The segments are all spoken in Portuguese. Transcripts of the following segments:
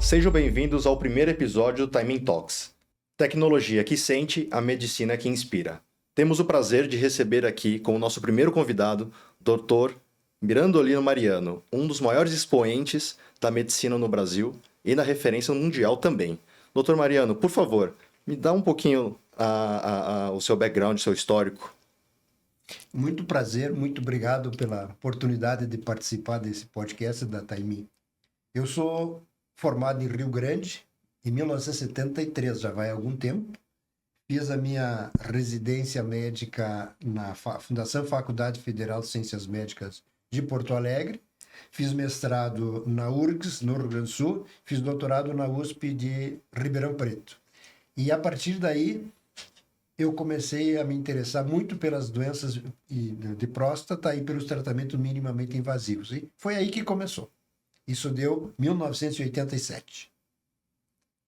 Sejam bem-vindos ao primeiro episódio do Timing Talks. Tecnologia que sente, a medicina que inspira. Temos o prazer de receber aqui como nosso primeiro convidado, Dr. Mirandolino Mariano, um dos maiores expoentes da medicina no Brasil e na referência mundial também. Dr. Mariano, por favor, me dá um pouquinho o seu background, o seu histórico. Muito prazer, muito obrigado pela oportunidade de participar desse podcast da Taimi. Eu sou formado em Rio Grande, em 1973, já vai algum tempo. Fiz a minha residência médica na Fundação Faculdade Federal de Ciências Médicas de Porto Alegre. Fiz mestrado na URGS, no Rio Grande do Sul. Fiz doutorado na USP de Ribeirão Preto. E a partir daí, eu comecei a me interessar muito pelas doenças de próstata e pelos tratamentos minimamente invasivos. E foi aí que começou. Isso deu 1987.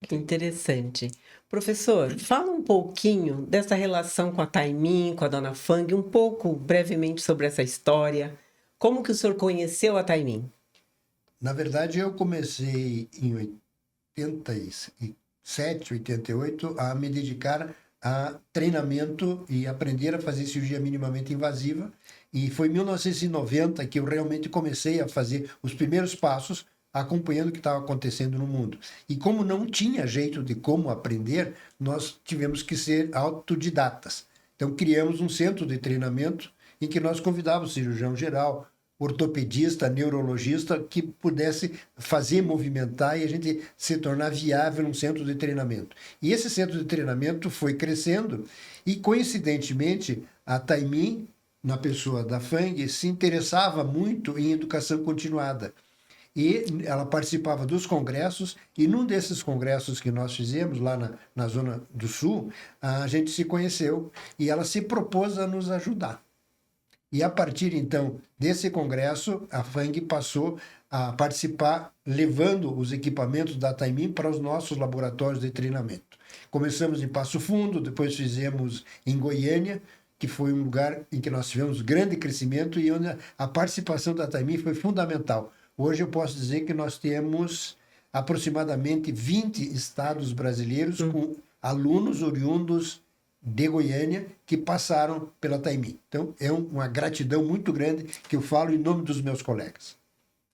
Que interessante. Professor, fala um pouquinho dessa relação com a Taimin, com a Dona Fang, um pouco brevemente sobre essa história. Como que o senhor conheceu a Taimin? Na verdade, eu comecei em 87, 88 a me dedicar a treinamento e aprender a fazer cirurgia minimamente invasiva. E foi em 1990 que eu realmente comecei a fazer os primeiros passos, acompanhando o que estava acontecendo no mundo. E como não tinha jeito de como aprender, nós tivemos que ser autodidatas. Então, criamos um centro de treinamento em que nós convidávamos cirurgião geral, ortopedista, neurologista, que pudesse fazer movimentar e a gente se tornar viável um centro de treinamento. E esse centro de treinamento foi crescendo e, coincidentemente, a Taimin, na pessoa da Fang, se interessava muito em educação continuada. E ela participava dos congressos, e num desses congressos que nós fizemos, lá na Zona do Sul, a gente se conheceu e ela se propôs a nos ajudar. E a partir, então, desse congresso, a Fang passou a participar, levando os equipamentos da Taimin para os nossos laboratórios de treinamento. Começamos em Passo Fundo, depois fizemos em Goiânia, que foi um lugar em que nós tivemos grande crescimento e onde a participação da Taimin foi fundamental. Hoje eu posso dizer que nós temos aproximadamente 20 estados brasileiros com alunos oriundos de Goiânia que passaram pela Taimin. Então, é uma gratidão muito grande que eu falo em nome dos meus colegas.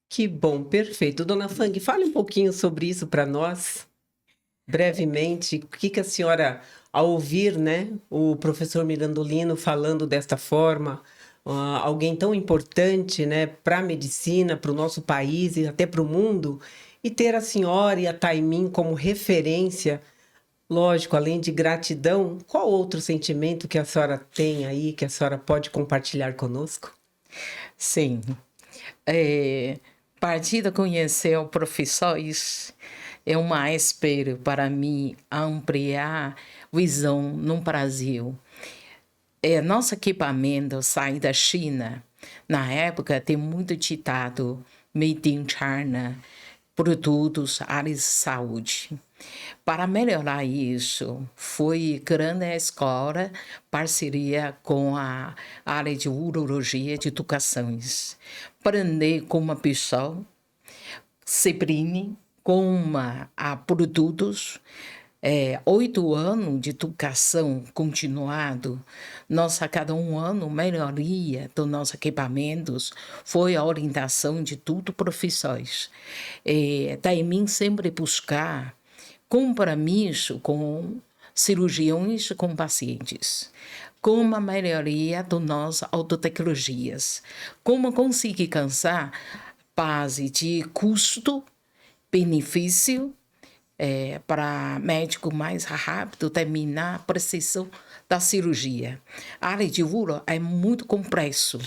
Que bom, perfeito. Dona Fang, fale um pouquinho sobre isso para nós, brevemente. O que a senhora, ao ouvir, né, o professor Mirandolino falando desta forma, alguém tão importante, né, para a medicina, para o nosso país e até para o mundo, e ter a senhora e a Taimin como referência. Lógico, além de gratidão, qual outro sentimento que a senhora tem aí, que a senhora pode compartilhar conosco? Sim. Partir de conhecer os professores é uma espera para mim ampliar visão no Brasil. Nosso equipamento sai da China. Na época, tem muito ditado Made in China, produtos, áreas de saúde. Para melhorar isso, foi grande a escola, parceria com a área de urologia de educações. Aprender como a pessoa se prende com a produtos, 8 anos de educação continuado. Nós, a cada um ano, melhoria dos nossos equipamentos, foi a orientação de tudo profissões. Taimin sempre buscar compromisso com cirurgiões e com pacientes, como a melhoria das nossas autotecnologias, como conseguir alcançar base de custo, benefício, para médico mais rápido terminar a precisão da cirurgia. A área de uro é muito complexo.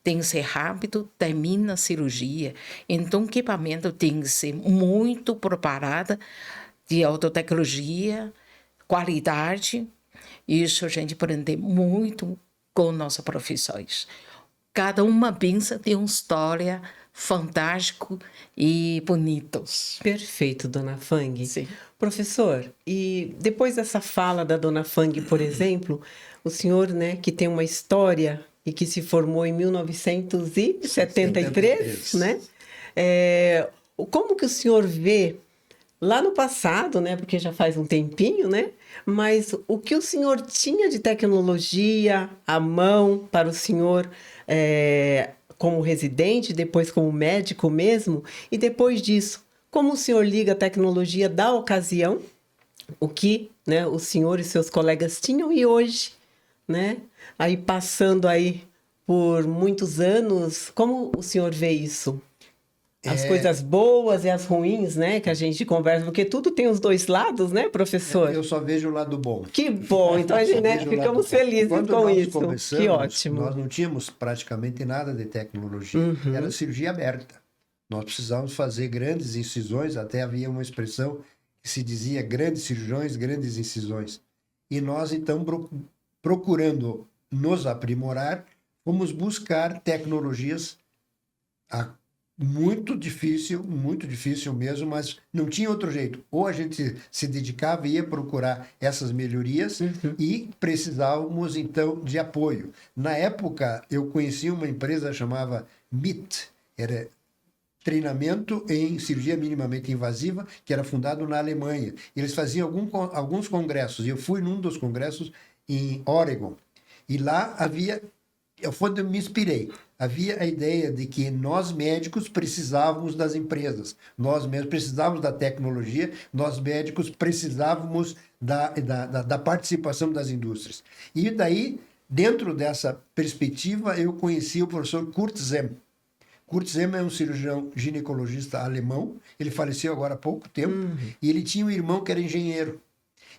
Tem que ser rápido, termina a cirurgia. Então, o equipamento tem que ser muito preparado de autotecnologia, qualidade. Isso a gente aprende muito com nossas profissões. Cada uma pensa tem uma história fantástica e bonitos. Perfeito, Dona Fang. Sim. Professor, e depois dessa fala da Dona Fang, por exemplo, o senhor, né, que tem uma história e que se formou em 1973, né? Como que o senhor vê lá no passado, né, porque já faz um tempinho, né, mas o que o senhor tinha de tecnologia à mão para o senhor, como residente, depois como médico mesmo, e depois disso, como o senhor liga a tecnologia da ocasião, o que, né, o senhor e seus colegas tinham e hoje, né, aí passando aí por muitos anos, como o senhor vê isso? As coisas boas e as ruins, né? Que a gente conversa, porque tudo tem os dois lados, né, professor? Eu só vejo o lado bom. Que bom, então a gente, né, Vejo o lado ficamos bom. felizes Quando com nós isso. começamos, Que ótimo. nós não tínhamos praticamente nada de tecnologia. Era cirurgia aberta. Nós precisávamos fazer grandes incisões, até havia uma expressão que se dizia grandes cirurgiões, grandes incisões. E nós, então, procurando nos aprimorar, fomos buscar tecnologias muito difícil mesmo, mas não tinha outro jeito. Ou a gente se dedicava e ia procurar essas melhorias e precisávamos, então, de apoio. Na época, eu conheci uma empresa chamada MIT, era Treinamento em Cirurgia Minimamente Invasiva, que era fundado na Alemanha. Eles faziam alguns congressos, e eu fui num dos congressos em Oregon. E lá havia, foi onde eu me inspirei, havia a ideia de que nós médicos precisávamos das empresas, nós médicos precisávamos da tecnologia, nós médicos precisávamos da participação das indústrias. E daí, dentro dessa perspectiva, eu conheci o professor Kurt Zem. Kurt Zem é um cirurgião ginecologista alemão, ele faleceu agora há pouco tempo, e ele tinha um irmão que era engenheiro.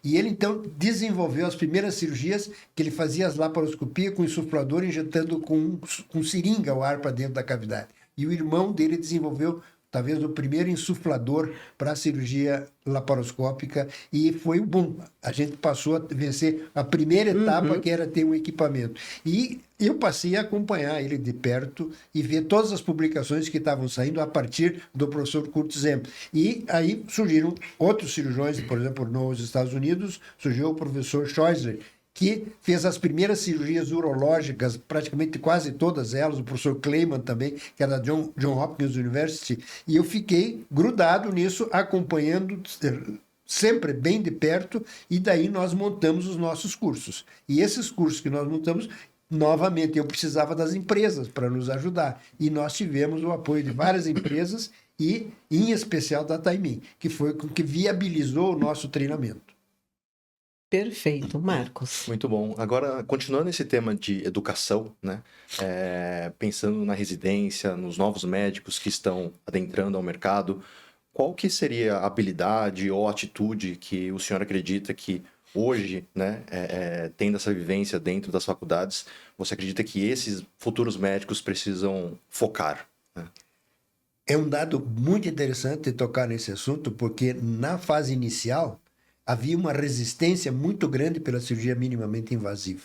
E ele, então, desenvolveu as primeiras cirurgias que ele fazia as laparoscopias com insuflador, injetando com seringa o ar para dentro da cavidade. E o irmão dele desenvolveu, talvez, o primeiro insuflador para a cirurgia laparoscópica, e foi bom. A gente passou a vencer a primeira etapa, que era ter um equipamento. E eu passei a acompanhar ele de perto e ver todas as publicações que estavam saindo a partir do professor Kurt Zem. E aí surgiram outros cirurgiões, por exemplo, nos Estados Unidos, surgiu o professor Scheussler, que fez as primeiras cirurgias urológicas, praticamente quase todas elas, o professor Kleiman também, que era da John Hopkins University, e eu fiquei grudado nisso, acompanhando sempre bem de perto, e daí nós montamos os nossos cursos. E esses cursos que nós montamos, novamente, eu precisava das empresas para nos ajudar, e nós tivemos o apoio de várias empresas, e em especial da Taimin, que foi o que viabilizou o nosso treinamento. Perfeito, Marcos. Muito bom. Agora, continuando esse tema de educação, né? Pensando na residência, nos novos médicos que estão adentrando ao mercado, qual que seria a habilidade ou atitude que o senhor acredita que hoje, né, tendo essa vivência dentro das faculdades, você acredita que esses futuros médicos precisam focar, né? É um dado muito interessante tocar nesse assunto, porque na fase inicial havia uma resistência muito grande pela cirurgia minimamente invasiva.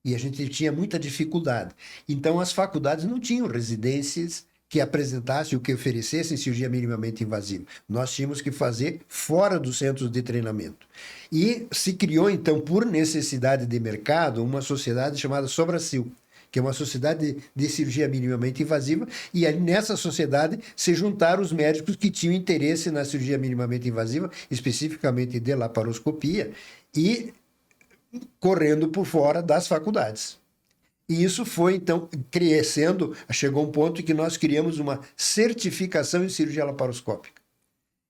E a gente tinha muita dificuldade. Então, as faculdades não tinham residências que apresentassem ou que oferecessem cirurgia minimamente invasiva. Nós tínhamos que fazer fora dos centros de treinamento. E se criou, então, por necessidade de mercado, uma sociedade chamada Sobracil, que é uma sociedade de cirurgia minimamente invasiva, e aí nessa sociedade se juntaram os médicos que tinham interesse na cirurgia minimamente invasiva, especificamente de laparoscopia, e correndo por fora das faculdades. E isso foi, então, crescendo, chegou um ponto em que nós criamos uma certificação em cirurgia laparoscópica.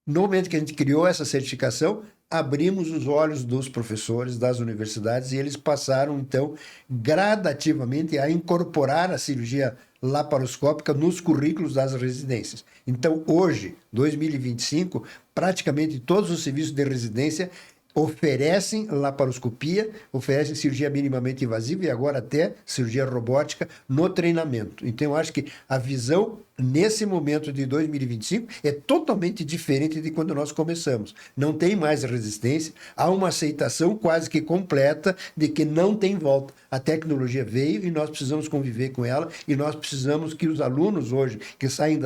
No momento que a gente criou essa certificação, abrimos os olhos dos professores das universidades e eles passaram, então, gradativamente a incorporar a cirurgia laparoscópica nos currículos das residências. Então, hoje, 2025, praticamente todos os serviços de residência oferecem laparoscopia, oferecem cirurgia minimamente invasiva e agora até cirurgia robótica no treinamento. Então, eu acho que a visão nesse momento de 2025 é totalmente diferente de quando nós começamos. Não tem mais resistência, há uma aceitação quase que completa de que não tem volta. A tecnologia veio e nós precisamos conviver com ela, e nós precisamos que os alunos hoje que saem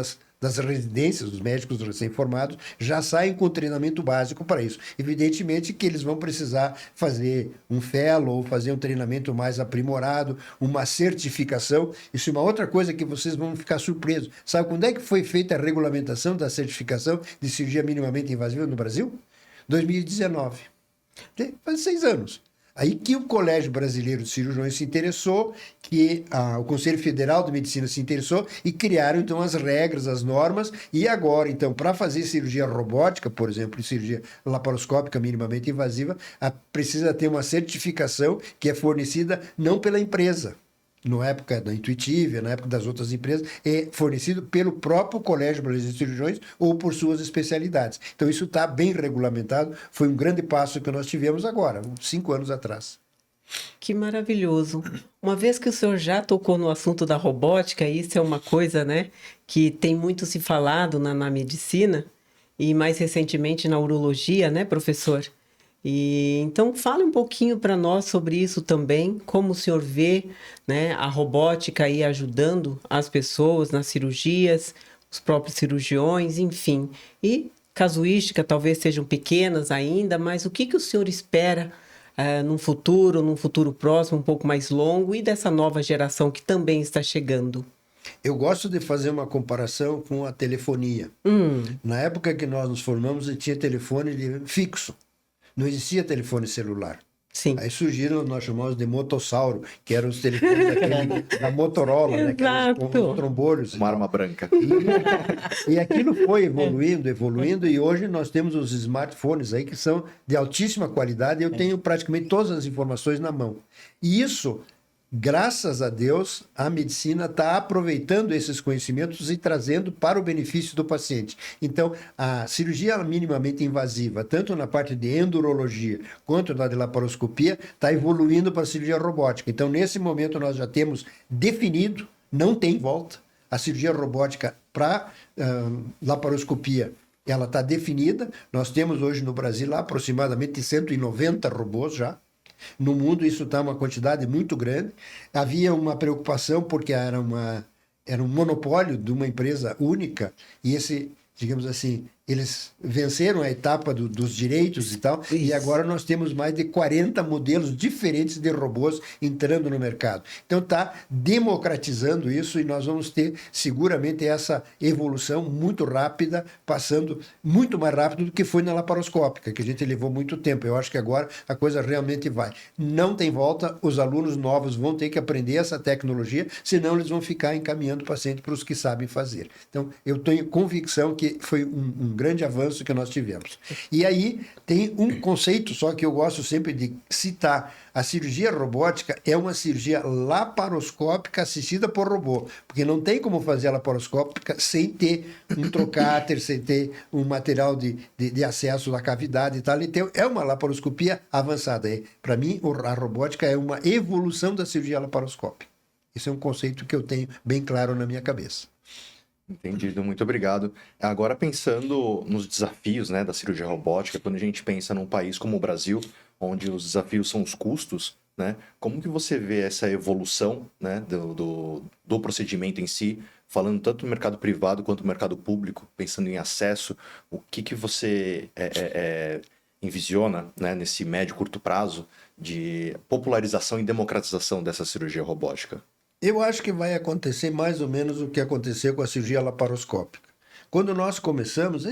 das residências, dos médicos recém-formados, já saem com treinamento básico para isso. Evidentemente que eles vão precisar fazer um fellow, ou fazer um treinamento mais aprimorado, uma certificação. Isso é uma outra coisa que vocês vão ficar surpresos. Sabe quando é que foi feita a regulamentação da certificação de cirurgia minimamente invasiva no Brasil? 2019. Faz 6 anos. Aí que o Colégio Brasileiro de Cirurgiões se interessou, que o Conselho Federal de Medicina se interessou e criaram, então, as regras, as normas. E agora, então, para fazer cirurgia robótica, por exemplo, cirurgia laparoscópica minimamente invasiva, precisa ter uma certificação que é fornecida não pela empresa. Na época da Intuitive, na época das outras empresas, é fornecido pelo próprio Colégio Brasileiro de Cirurgiões ou por suas especialidades. Então, isso está bem regulamentado. Foi um grande passo que nós tivemos agora, 5 anos atrás. Que maravilhoso. Uma vez que o senhor já tocou no assunto da robótica, isso é uma coisa, né, que tem muito se falado na medicina e mais recentemente na urologia, né, professor? E então fale um pouquinho para nós sobre isso também, como o senhor vê, né, a robótica aí ajudando as pessoas nas cirurgias, os próprios cirurgiões, enfim. E casuística talvez sejam pequenas ainda, mas o que o senhor espera num futuro próximo, um pouco mais longo, e dessa nova geração que também está chegando? Eu gosto de fazer uma comparação com a telefonia. Na época que nós nos formamos, tinha telefone fixo. Não existia telefone celular. Sim. Aí surgiram, nós chamamos de motossauro, que eram os telefones da Motorola, né? Exato. Com os trombolhos. Uma arma branca. E aquilo foi evoluindo, e hoje nós temos os smartphones aí que são de altíssima qualidade, e eu tenho praticamente todas as informações na mão. E isso, graças a Deus, a medicina está aproveitando esses conhecimentos e trazendo para o benefício do paciente. Então, a cirurgia minimamente invasiva, tanto na parte de endurologia quanto na de laparoscopia, está evoluindo para a cirurgia robótica. Então, nesse momento, nós já temos definido, não tem volta, a cirurgia robótica para laparoscopia. Ela está definida. Nós temos hoje no Brasil lá, aproximadamente 190 robôs já. No mundo isso está uma quantidade muito grande. Havia uma preocupação porque era um monopólio de uma empresa única, e digamos assim, eles venceram a etapa dos direitos e tal, Isso. E agora nós temos mais de 40 modelos diferentes de robôs entrando no mercado. Então está democratizando isso, e nós vamos ter seguramente essa evolução muito rápida, passando muito mais rápido do que foi na laparoscópica, que a gente levou muito tempo. Eu acho que agora a coisa realmente vai. Não tem volta, os alunos novos vão ter que aprender essa tecnologia, senão eles vão ficar encaminhando o paciente para os que sabem fazer. Então, eu tenho convicção que foi um grande avanço que nós tivemos. E aí tem um conceito só que eu gosto sempre de citar. A cirurgia robótica é uma cirurgia laparoscópica assistida por robô, porque não tem como fazer a laparoscópica sem ter um trocáter, sem ter um material de acesso à cavidade e tal. Então, é uma laparoscopia avançada. Para mim, a robótica é uma evolução da cirurgia laparoscópica. Esse é um conceito que eu tenho bem claro na minha cabeça. Entendido, muito obrigado. Agora, pensando nos desafios, né, da cirurgia robótica, quando a gente pensa num país como o Brasil, onde os desafios são os custos, né, como que você vê essa evolução, né, do procedimento em si, falando tanto no mercado privado quanto no mercado público, pensando em acesso, o que você envisiona, né, nesse médio e curto prazo de popularização e democratização dessa cirurgia robótica? Eu acho que vai acontecer mais ou menos o que aconteceu com a cirurgia laparoscópica. Quando nós começamos,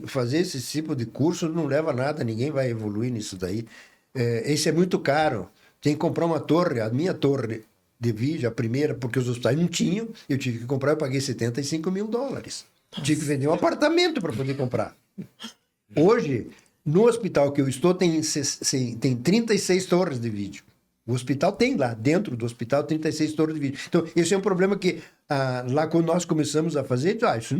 fazer esse tipo de curso não leva a nada, ninguém vai evoluir nisso daí. Esse é muito caro. Tem que comprar uma torre, a minha torre de vídeo, a primeira, porque os hospitais não tinham, eu tive que comprar, eu paguei $75 mil. Tive que vender um apartamento para poder comprar. Hoje, no hospital que eu estou, tem 36 torres de vídeo. O hospital tem lá, dentro do hospital, 36 torres de vídeo. Então, esse é um problema que lá quando nós começamos a fazer, isso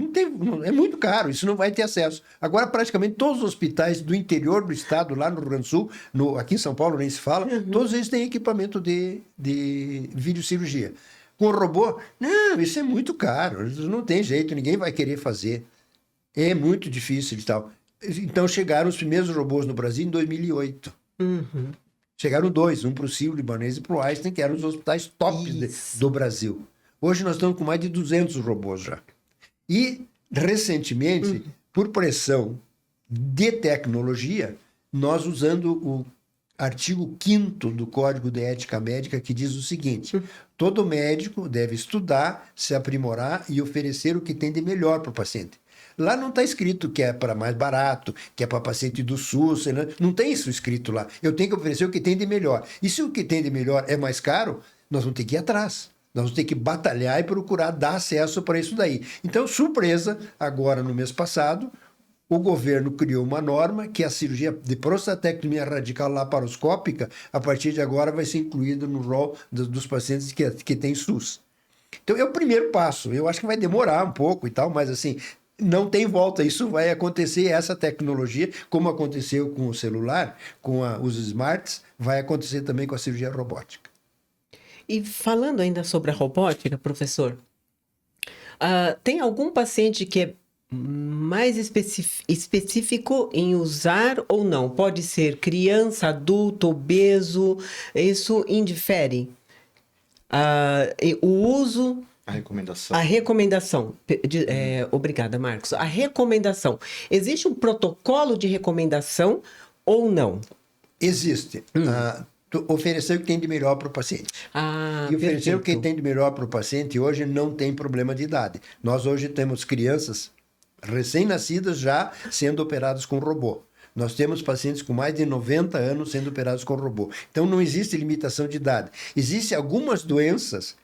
é muito caro, isso não vai ter acesso. Agora, praticamente todos os hospitais do interior do estado, lá no Rio Grande do Sul, aqui em São Paulo nem se fala, todos eles têm equipamento de videocirurgia. Com o robô, não, isso é muito caro, isso não tem jeito, ninguém vai querer fazer. É muito difícil e tal. Então, chegaram os primeiros robôs no Brasil em 2008. Uhum. Chegaram 2, um para o Sírio-Libanês e para o Einstein, que eram os hospitais tops do Brasil. Hoje nós estamos com mais de 200 robôs já. E recentemente, por pressão de tecnologia, nós usando o artigo 5º do Código de Ética Médica, que diz o seguinte: todo médico deve estudar, se aprimorar e oferecer o que tem de melhor para o paciente. Lá não está escrito que é para mais barato, que é para paciente do SUS, né? Não tem isso escrito lá. Eu tenho que oferecer o que tem de melhor. E se o que tem de melhor é mais caro, nós vamos ter que ir atrás. Nós vamos ter que batalhar e procurar dar acesso para isso daí. Então, surpresa, agora no mês passado, o governo criou uma norma que a cirurgia de prostatectomia radical laparoscópica, a partir de agora, vai ser incluída no rol dos pacientes que têm SUS. Então, é o primeiro passo. Eu acho que vai demorar um pouco e tal, mas assim, não tem volta. Isso vai acontecer, essa tecnologia, como aconteceu com o celular, com os smarts, vai acontecer também com a cirurgia robótica. E falando ainda sobre a robótica, professor, tem algum paciente que é mais específico em usar ou não? Pode ser criança, adulto, obeso, isso indifere. O uso... A recomendação. A recomendação. Obrigada, Marcos. A recomendação. Existe um protocolo de recomendação ou não? Existe. Oferecer o que tem de melhor para o paciente. E oferecer o que tem de melhor para o paciente hoje não tem problema de idade. Nós hoje temos crianças recém-nascidas já sendo operadas com robô. Nós temos pacientes com mais de 90 anos sendo operados com robô. Então não existe limitação de idade. Existem algumas doenças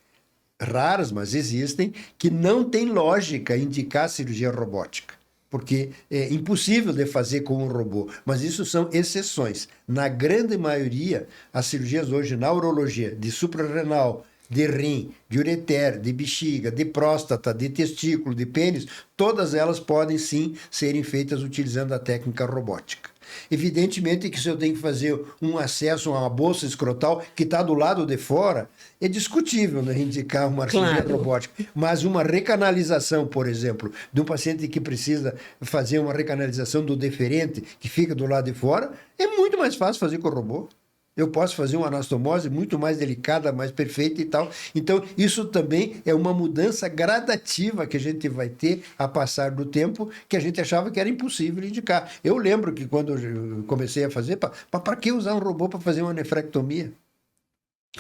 raras, mas existem, que não tem lógica indicar cirurgia robótica, porque é impossível de fazer com um robô, mas isso são exceções. Na grande maioria, as cirurgias hoje na urologia, de suprarrenal, de rim, de ureter, de bexiga, de próstata, de testículo, de pênis, todas elas podem sim serem feitas utilizando a técnica robótica. Evidentemente que se eu tenho que fazer um acesso a uma bolsa escrotal que está do lado de fora, é discutível, né, indicar uma cirurgia robótica. Mas uma recanalização, por exemplo, de um paciente que precisa fazer uma recanalização do deferente, que fica do lado de fora, é muito mais fácil fazer com o robô. Eu posso fazer uma anastomose muito mais delicada, mais perfeita e tal. Então, isso também é uma mudança gradativa que a gente vai ter a passar do tempo, que a gente achava que era impossível indicar. Eu lembro que quando eu comecei a fazer, para que usar um robô para fazer uma nefrectomia?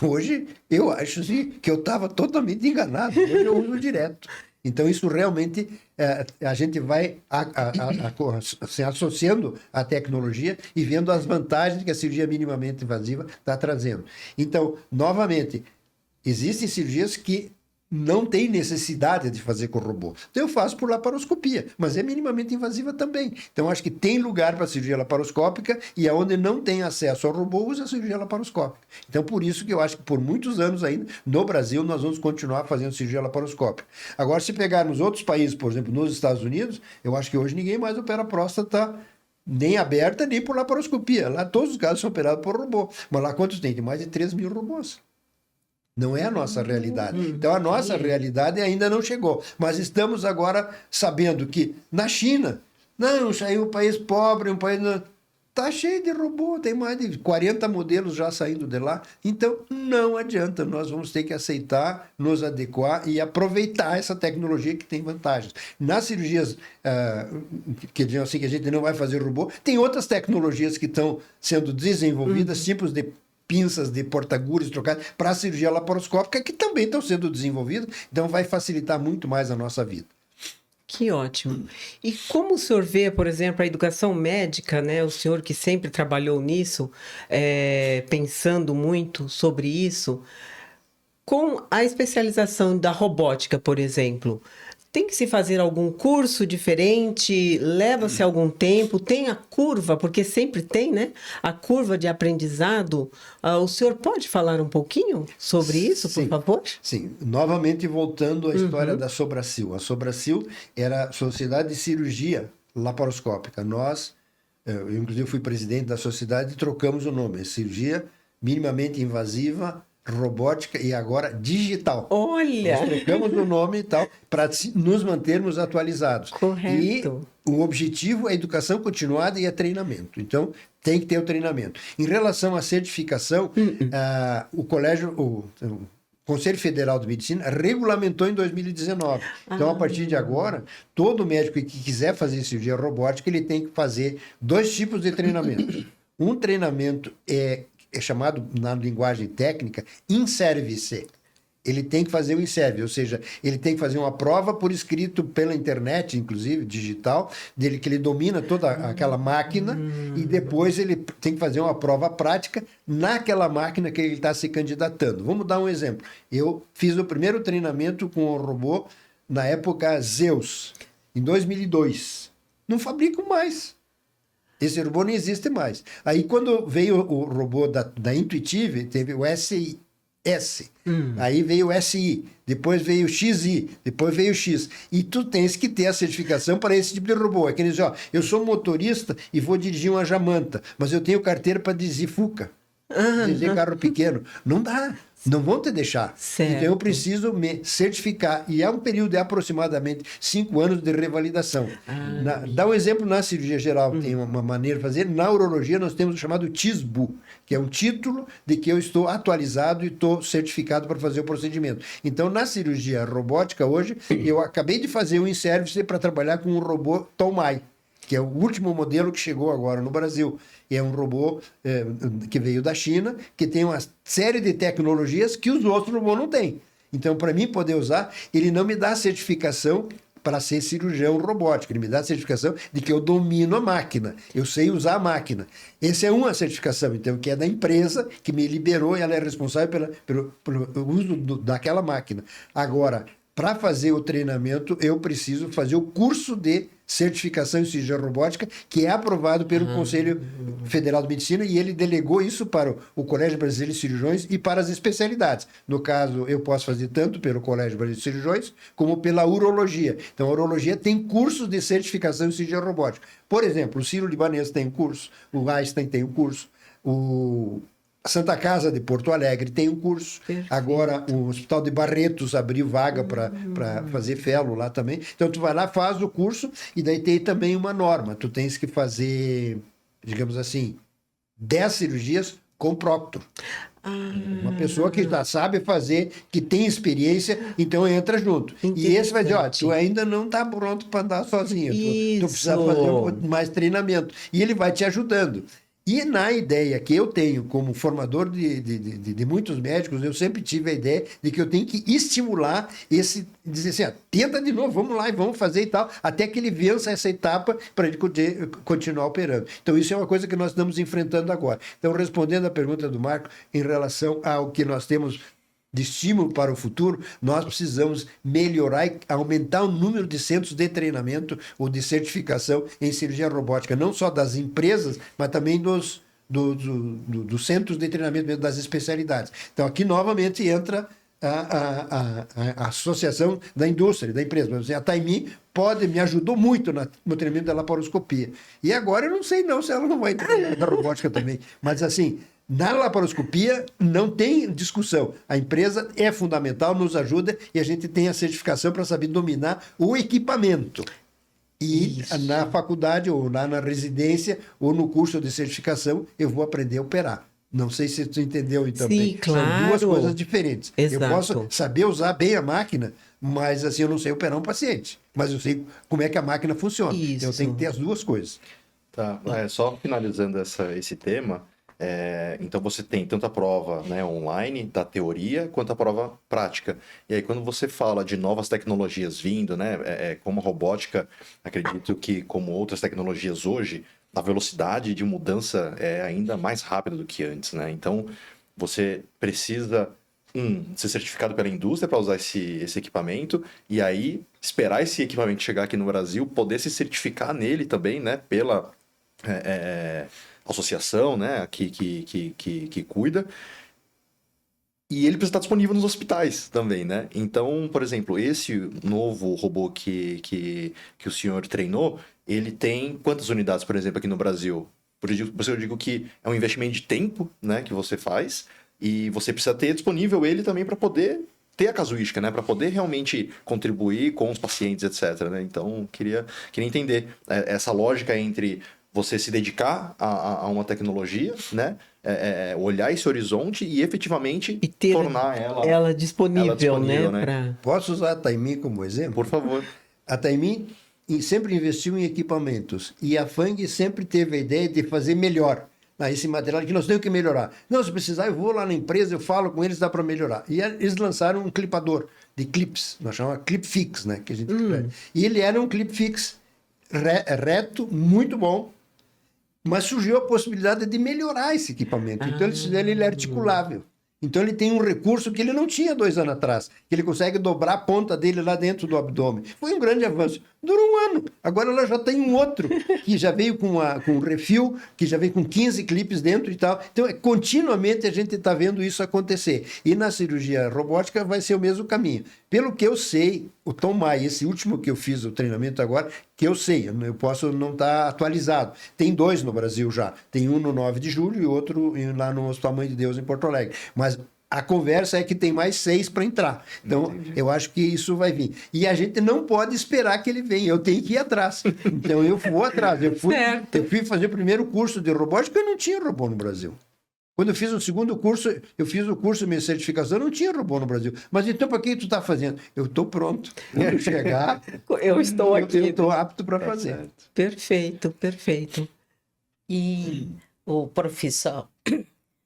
Hoje, eu acho assim, que eu estava totalmente enganado. Hoje eu uso direto. Então, isso realmente, a gente vai se associando à tecnologia e vendo as vantagens que a cirurgia minimamente invasiva está trazendo. Então, novamente, existem cirurgias que não tem necessidade de fazer com robô. Então, eu faço por laparoscopia, mas é minimamente invasiva também. Então, acho que tem lugar para cirurgia laparoscópica e aonde não tem acesso ao robô, usa a cirurgia laparoscópica. Então, por isso que eu acho que por muitos anos ainda, no Brasil, nós vamos continuar fazendo cirurgia laparoscópica. Agora, se pegarmos outros países, por exemplo, nos Estados Unidos, eu acho que hoje ninguém mais opera próstata nem aberta, nem por laparoscopia. Lá todos os casos são operados por robô. Mas lá quantos tem? Tem mais de 3 mil robôs. Não é a nossa realidade. Então, a nossa realidade ainda não chegou. Mas estamos agora sabendo que na China, não, saiu um país pobre, um país... Está cheio de robô, tem mais de 40 modelos já saindo de lá. Então, não adianta, nós vamos ter que aceitar, nos adequar e aproveitar essa tecnologia que tem vantagens. Nas cirurgias que dizem assim que a gente não vai fazer robô, tem outras tecnologias que estão sendo desenvolvidas, tipos de pinças de porta-agulhas trocadas para a cirurgia laparoscópica, que também estão sendo desenvolvidas, então vai facilitar muito mais a nossa vida. Que ótimo. E como o senhor vê, por exemplo, a educação médica, né? O senhor que sempre trabalhou nisso, pensando muito sobre isso, com a especialização da robótica, por exemplo, tem que se fazer algum curso diferente? Leva-se algum tempo? Tem a curva, porque sempre tem, né? A curva de aprendizado. O senhor pode falar um pouquinho sobre isso, por favor? Sim. Novamente, voltando à história da Sobracil. A Sobracil era a Sociedade de Cirurgia Laparoscópica. Eu inclusive fui presidente da sociedade e trocamos o nome. É Cirurgia Minimamente Invasiva, Robótica e agora digital. Olha! Nós trocamos o nome e tal para nos mantermos atualizados. Correto. E o objetivo é a educação continuada e é treinamento. Então, tem que ter o treinamento. Em relação à certificação, o colégio, Conselho Federal de Medicina regulamentou em 2019. Então, a partir de agora, todo médico que quiser fazer cirurgia robótica, ele tem que fazer 2 tipos de treinamento. Um treinamento é chamado, na linguagem técnica, in-service. Ele tem que fazer o in-service, ou seja, ele tem que fazer uma prova por escrito pela internet, inclusive, digital, dele que ele domina toda aquela máquina e depois ele tem que fazer uma prova prática naquela máquina que ele está se candidatando. Vamos dar um exemplo. Eu fiz o primeiro treinamento com o robô na época Zeus, em 2002. Não fabrico mais. Esse robô não existe mais. Aí, quando veio o robô da Intuitive, teve o SI. Aí veio o SI, depois veio o XI, depois veio o X. E tu tens que ter a certificação para esse tipo de robô. É que eles dizem, ó, eu sou motorista e vou dirigir uma Jamanta, mas eu tenho carteira para dirigir Fuca, dirigir carro pequeno. Não dá, não vão te deixar. Certo. Então eu preciso me certificar. E há um período de aproximadamente 5 anos de revalidação. Dá um exemplo na cirurgia geral, tem uma maneira de fazer. Na urologia nós temos o chamado TISBU, que é um título de que eu estou atualizado e estou certificado para fazer o procedimento. Então, na cirurgia robótica hoje, eu acabei de fazer um in-service para trabalhar com o robô Tomai, que é o último modelo que chegou agora no Brasil. É um robô que veio da China, que tem uma série de tecnologias que os outros robôs não têm. Então, para mim poder usar, ele não me dá certificação para ser cirurgião robótico. Ele me dá a certificação de que eu domino a máquina, eu sei usar a máquina. Essa é uma certificação, então, que é da empresa que me liberou e ela é responsável pelo uso daquela máquina. Agora, para fazer o treinamento, eu preciso fazer o curso de certificação em cirurgia robótica, que é aprovado pelo Conselho Federal de Medicina, e ele delegou isso para o Colégio Brasileiro de Cirurgiões e para as especialidades. No caso, eu posso fazer tanto pelo Colégio Brasileiro de Cirurgiões, como pela urologia. Então, a urologia tem cursos de certificação em cirurgia robótica. Por exemplo, o Sírio-Libanês tem um curso, o Einstein tem um curso, a Santa Casa de Porto Alegre tem um curso. Perfeito. Agora o Hospital de Barretos abriu vaga para fazer fellow lá também. Então tu vai lá, faz o curso e daí tem também uma norma. Tu tens que fazer, digamos assim, 10 cirurgias com proctor. Uma pessoa que já sabe fazer, que tem experiência, então entra junto. E esse vai dizer, ó, tu ainda não está pronto para andar sozinho. Tu precisa fazer mais treinamento. E ele vai te ajudando. E na ideia que eu tenho como formador de muitos médicos, eu sempre tive a ideia de que eu tenho que estimular dizer assim, tenta de novo, vamos lá e vamos fazer e tal, até que ele vença essa etapa para ele continuar operando. Então isso é uma coisa que nós estamos enfrentando agora. Então, respondendo à pergunta do Marco, em relação ao que nós temos de estímulo para o futuro, nós precisamos melhorar e aumentar o número de centros de treinamento ou de certificação em cirurgia robótica, não só das empresas, mas também dos centros de treinamento das especialidades. Então, aqui novamente entra a associação da indústria, da empresa. A Taimi me ajudou muito no treinamento da laparoscopia. E agora eu não sei se ela não vai entrar na robótica também. Mas assim, na laparoscopia não tem discussão. A empresa é fundamental, nos ajuda e a gente tem a certificação para saber dominar o equipamento. E na faculdade, ou lá na residência, ou no curso de certificação, eu vou aprender a operar. Não sei se tu entendeu então. Sim, claro. São duas coisas diferentes. Exato. Eu posso saber usar bem a máquina, mas assim eu não sei operar um paciente. Mas eu sei como é que a máquina funciona. Isso. Então eu tenho que ter as duas coisas. Tá, só finalizando esse tema, então você tem tanto a prova, né, online, da teoria, quanto a prova prática. E aí quando você fala de novas tecnologias vindo, né, como a robótica, acredito que como outras tecnologias hoje, a velocidade de mudança é ainda mais rápida do que antes, né? Então você precisa ser certificado pela indústria para usar esse equipamento e aí esperar esse equipamento chegar aqui no Brasil, poder se certificar nele também, né, pela associação, né, que cuida, e ele precisa estar disponível nos hospitais também, né? Então, por exemplo, esse novo robô que o senhor treinou, ele tem quantas unidades, por exemplo, aqui no Brasil? Por isso eu digo que é um investimento de tempo, né, que você faz, e você precisa ter disponível ele também para poder ter a casuística, né, para poder realmente contribuir com os pacientes, etc, né? Então, queria entender essa lógica entre você se dedicar a uma tecnologia, né, olhar esse horizonte e efetivamente E ter tornar ela disponível, disponível, né? né? Posso usar a Taimi como exemplo? Por favor. A Taimi sempre investiu em equipamentos e a Fang sempre teve a ideia de fazer melhor. Esse material que nós temos que melhorar. Não, se precisar, eu vou lá na empresa, eu falo com eles, dá para melhorar. E eles lançaram um clipador de clips, nós chamamos Clip Fix, né? Que a gente E ele era um Clip Fix reto, muito bom, mas surgiu a possibilidade de melhorar esse equipamento. Então, eles fizeram ele articulável. Então, ele tem um recurso que ele não tinha 2 anos atrás, que ele consegue dobrar a ponta dele lá dentro do abdômen. Foi um grande avanço. Durou 1 ano. Agora ela já tem um outro, que já veio com um refil, que já veio com 15 clipes dentro e tal. Então, continuamente a gente está vendo isso acontecer. E na cirurgia robótica vai ser o mesmo caminho. Pelo que eu sei, o Tom Mai, esse último que eu fiz o treinamento agora, que eu sei, eu posso não estar atualizado. Tem 2 no Brasil já. Tem um no 9 de julho e outro lá no Hospital Mãe de Deus, em Porto Alegre. Mas a conversa é que tem mais 6 para entrar. Então, eu acho que isso vai vir. E a gente não pode esperar que ele venha. Eu tenho que ir atrás. Então, eu vou atrás. Eu fui fazer o primeiro curso de robótica, eu não tinha robô no Brasil. Quando eu fiz o segundo curso, eu fiz o curso de minha certificação, não tinha robô no Brasil. Mas então, para que tu está fazendo? Eu estou pronto. Quando chegar, eu estou aqui. Eu estou apto para fazer. Certo. Perfeito, perfeito. E o professor,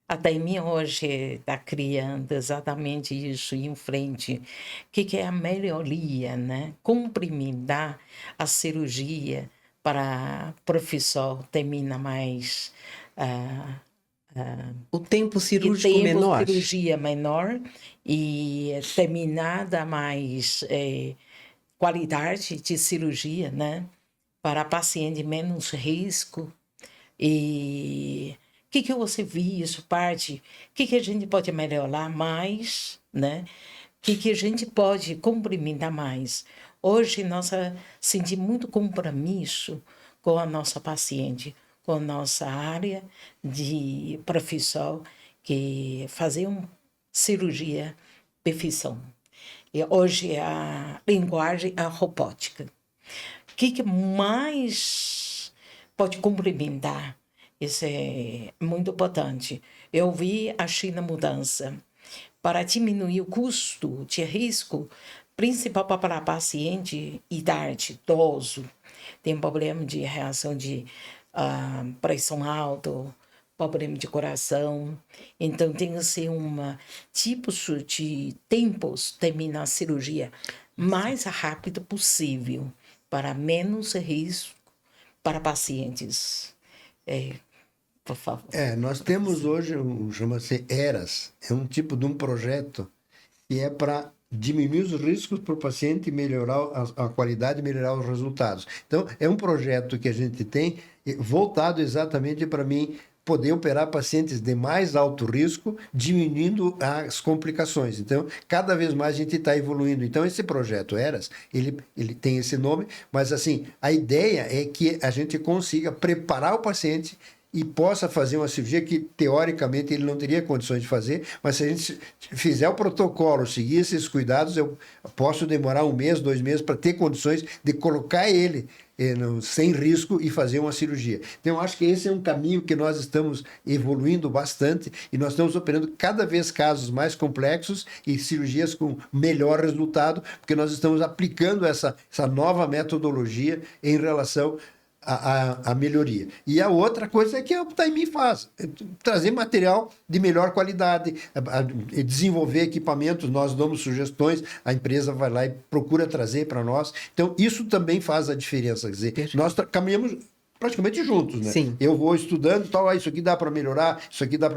a Taimi hoje está criando exatamente isso em frente. O que é a melhoria, né? Complementar a cirurgia para o professor termina mais... O tempo cirúrgico tempo menor. cirurgia menor e terminada mais qualidade de cirurgia, né? Para paciente menos risco. E o que você viu isso parte? O que a gente pode melhorar mais, né? O que a gente pode complementar mais? Hoje nós sentimos muito compromisso com a nossa paciente, com a nossa área de profissão, que fazer uma cirurgia perfeição. E hoje a linguagem é a robótica. O que mais pode complementar? Isso é muito importante. Eu vi a China mudança para diminuir o custo de risco, principal para paciente idade, idoso, tem problema de reação de pressão alta, problema de coração. Então, tem que ser tipo de tempos terminar a cirurgia mais rápido possível, para menos risco para pacientes. Por favor. Nós temos hoje, chama-se ERAS, é um tipo de um projeto que é para diminuir os riscos para o paciente e melhorar a qualidade e melhorar os resultados. Então, é um projeto que a gente tem voltado exatamente para mim poder operar pacientes de mais alto risco, diminuindo as complicações. Então, cada vez mais a gente está evoluindo. Então, esse projeto ERAS, ele tem esse nome, mas assim, a ideia é que a gente consiga preparar o paciente e possa fazer uma cirurgia que, teoricamente, ele não teria condições de fazer, mas se a gente fizer o protocolo, seguir esses cuidados, eu posso demorar 1 mês, 2 meses para ter condições de colocar ele sem risco e fazer uma cirurgia. Então, eu acho que esse é um caminho que nós estamos evoluindo bastante e nós estamos operando cada vez casos mais complexos e cirurgias com melhor resultado, porque nós estamos aplicando essa nova metodologia em relação a melhoria. E a outra coisa é que a Taimi faz, trazer material de melhor qualidade, desenvolver equipamentos, nós damos sugestões, a empresa vai lá e procura trazer para nós. Então, isso também faz a diferença. Quer dizer, nós caminhamos praticamente juntos, né? Sim. Eu vou estudando, tal, isso aqui dá para melhorar, isso aqui dá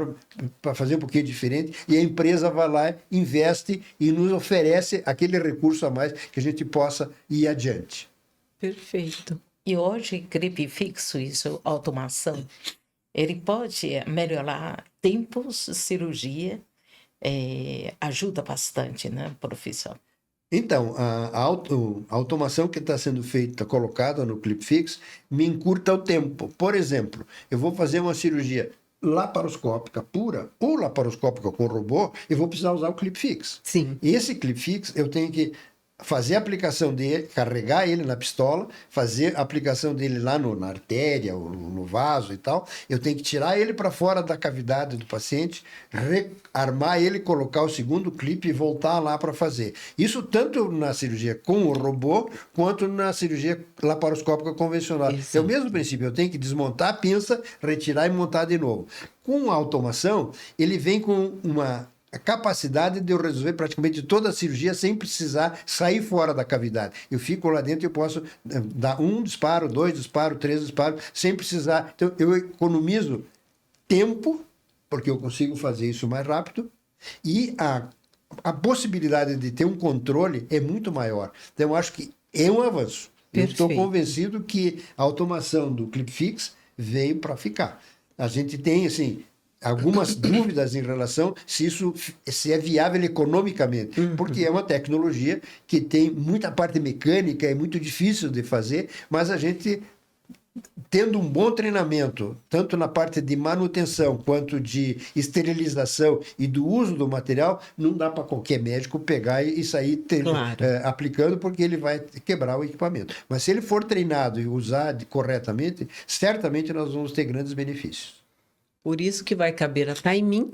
para fazer um pouquinho diferente, e a empresa vai lá, investe e nos oferece aquele recurso a mais que a gente possa ir adiante. Perfeito. E hoje, gripe fixo, isso, automação, ele pode melhorar tempos de cirurgia, ajuda bastante, né, professor? Então, a automação que está sendo feita, colocada no ClipFix, me encurta o tempo. Por exemplo, eu vou fazer uma cirurgia laparoscópica pura ou laparoscópica com robô, eu vou precisar usar o ClipFix. Sim. Esse ClipFix, eu tenho que fazer a aplicação dele, carregar ele na pistola, fazer a aplicação dele lá na artéria, ou no vaso e tal. Eu tenho que tirar ele para fora da cavidade do paciente, armar ele, colocar o segundo clipe e voltar lá para fazer. Isso tanto na cirurgia com o robô, quanto na cirurgia laparoscópica convencional. Isso. É o mesmo princípio, eu tenho que desmontar a pinça, retirar e montar de novo. Com a automação, ele vem com a capacidade de eu resolver praticamente toda a cirurgia sem precisar sair fora da cavidade. Eu fico lá dentro e eu posso dar 1 disparo, 2 disparos, 3 disparos, sem precisar. Então, eu economizo tempo, porque eu consigo fazer isso mais rápido, e a possibilidade de ter um controle é muito maior. Então, eu acho que é um avanço. Eu estou Perfeito. convencido que a automação do ClipFix veio para ficar. A gente tem, assim, algumas dúvidas em relação se é viável economicamente, porque é uma tecnologia que tem muita parte mecânica, é muito difícil de fazer, mas a gente, tendo um bom treinamento, tanto na parte de manutenção quanto de esterilização e do uso do material, não dá para qualquer médico pegar e sair Claro. aplicando, porque ele vai quebrar o equipamento. Mas se ele for treinado e usar corretamente, certamente nós vamos ter grandes benefícios. Por isso que vai caber a Taimin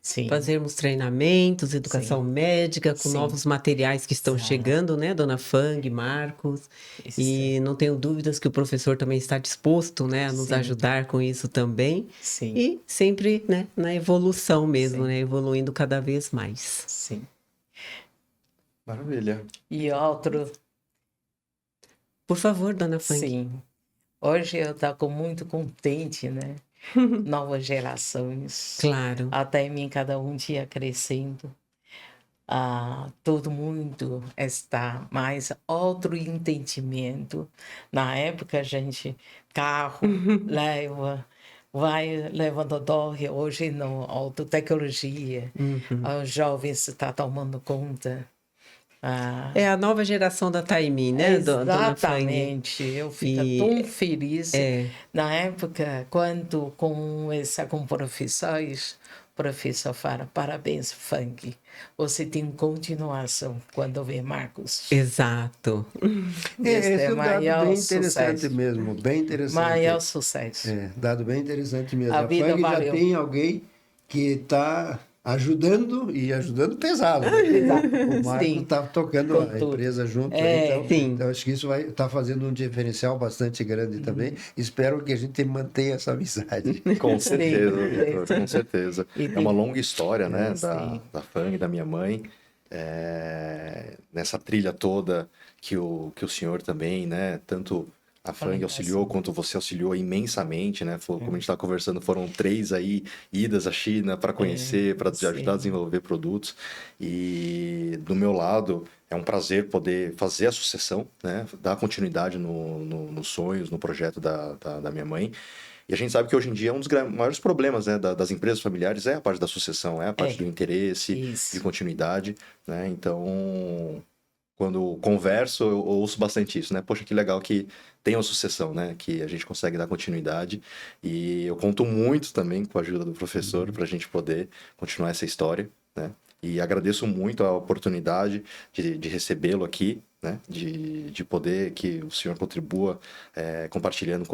Sim. fazermos treinamentos, educação médica, com Sim. novos materiais que estão chegando, né, dona Fang, Marcos? Isso. E não tenho dúvidas que o professor também está disposto, né, a nos Sim. ajudar com isso também. Sim. E sempre, né, na evolução mesmo, Sim. né, evoluindo cada vez mais. Sim. Maravilha. E outro, Por favor, dona Fang. sim. Hoje eu estou muito contente, né? Novas gerações. Claro. Até em mim, cada um dia crescendo. Todo mundo está mais outro entendimento. Na época, a gente, carro, vai levando dor. Hoje, não, outra tecnologia. Os jovens estão tomando conta. É a nova geração da Taimin, né, dona Fang? Exatamente. Eu fico E- tão feliz. É. Na época, quando com profissões, o professor fala, parabéns, Fang. Você tem continuação quando vê Marcos. Exato. Esse Esse é um dado maior bem interessante sucesso. mesmo, bem interessante. Maior sucesso. Dado bem interessante mesmo. A A vida FANG já valeu. tem alguém que está ajudando e ajudando pesado. Né? O Marco Sim. está tocando Com a tudo. empresa junto. É. Então, Sim. então, acho que isso vai estar fazendo um diferencial bastante grande também. Espero que a gente mantenha essa amizade. Com certeza, doutor, com certeza. E É uma longa história, né, Sim. da Fang, da minha mãe, nessa trilha toda que o senhor também, né, tanto a Fang auxiliou quanto você auxiliou imensamente, né, como a gente estava conversando, foram 3 aí idas à China para conhecer, para te ajudar a desenvolver produtos, e do meu lado é um prazer poder fazer a sucessão, né, dar continuidade nos sonhos, no projeto da minha mãe. E a gente sabe que hoje em dia um dos maiores problemas, né, das empresas familiares é a parte da sucessão, é a parte do interesse, Isso. de continuidade, né? Então, quando converso, eu ouço bastante isso, né? Poxa, que legal que tem uma sucessão, né? Que a gente consegue dar continuidade. E eu conto muito também com a ajuda do professor para a gente poder continuar essa história, né? E agradeço muito a oportunidade de recebê-lo aqui, né? De poder que o senhor contribua compartilhando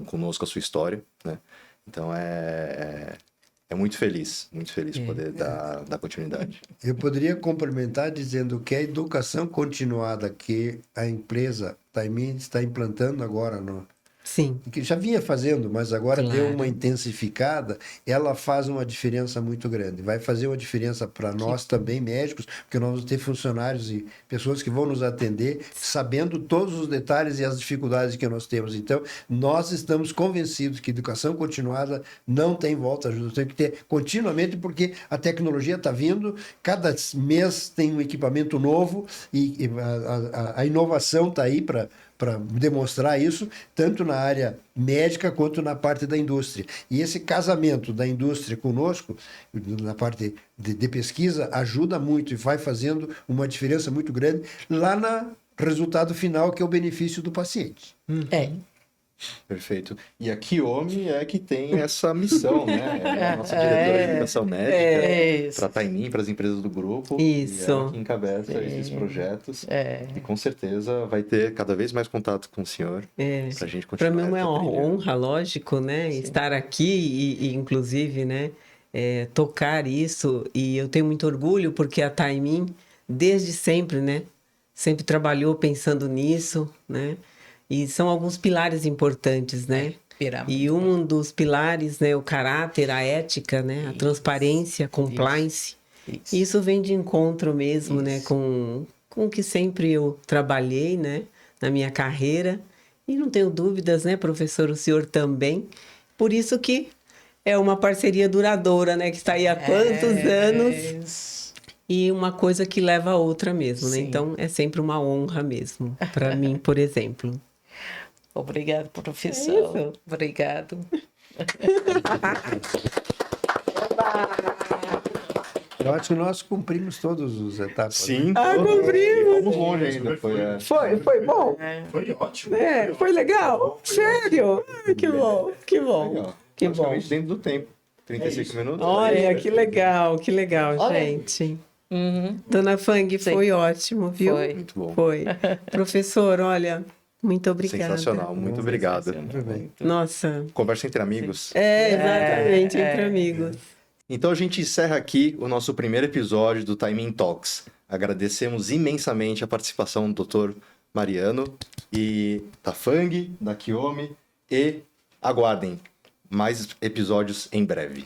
conosco a sua história, né? Então é muito feliz poder dar continuidade. Eu poderia complementar dizendo que a educação continuada que a empresa Taimin está implantando agora Sim. que já vinha fazendo, mas agora Claro. deu uma intensificada, ela faz uma diferença muito grande. Vai fazer uma diferença para nós também, médicos, porque nós vamos ter funcionários e pessoas que vão nos atender sabendo todos os detalhes e as dificuldades que nós temos. Então, nós estamos convencidos que educação continuada não tem volta, tem que ter continuamente, porque a tecnologia está vindo, cada mês tem um equipamento novo e a inovação está aí para demonstrar isso, tanto na área médica quanto na parte da indústria. E esse casamento da indústria conosco, na parte de pesquisa, ajuda muito e vai fazendo uma diferença muito grande lá no resultado final, que é o benefício do paciente. Perfeito. E a Kiyomi é que tem essa missão, né? É a nossa diretora de educação médica para Taimin, para as empresas do grupo. Isso. E ela que encabeça esses projetos. E com certeza vai ter cada vez mais contato com o senhor para a gente Para continuar. mim é uma trilha. honra, lógico, né? Estar aqui e inclusive, né? Tocar isso. E eu tenho muito orgulho porque a Taimin, desde sempre, né? Sempre trabalhou pensando nisso, né? E são alguns pilares importantes, né? E um dos pilares, né? O caráter, a ética, né? A transparência, compliance. Isso vem de encontro mesmo, né? Com o que sempre eu trabalhei, né? Na minha carreira. E não tenho dúvidas, né, professor? O senhor também. Por isso que é uma parceria duradoura, né? Que está aí há quantos anos? E uma coisa que leva a outra mesmo, né? Então, é sempre uma honra mesmo. Para mim, por exemplo. Obrigado, professor. isso. Obrigado. Eu acho que nós cumprimos todas as etapas. Sim, Né? cumprimos. Vamos longe ainda. Foi bom? Foi ótimo. Foi legal? Sério? Ai, que bom, que bom. Legal. Que bom. Praticamente dentro do tempo. 35 minutos. Olha, que legal, gente. Dona Fang, foi ótimo, viu? Foi. Muito bom. Foi. Professor, olha, muito obrigada. Sensacional, muito obrigado. Nossa. Conversa entre amigos. Exatamente, entre amigos. Então a gente encerra aqui o nosso primeiro episódio do Timing Talks. Agradecemos imensamente a participação do Dr. Mariano e da Fang, da Kiyomi, e aguardem mais episódios em breve.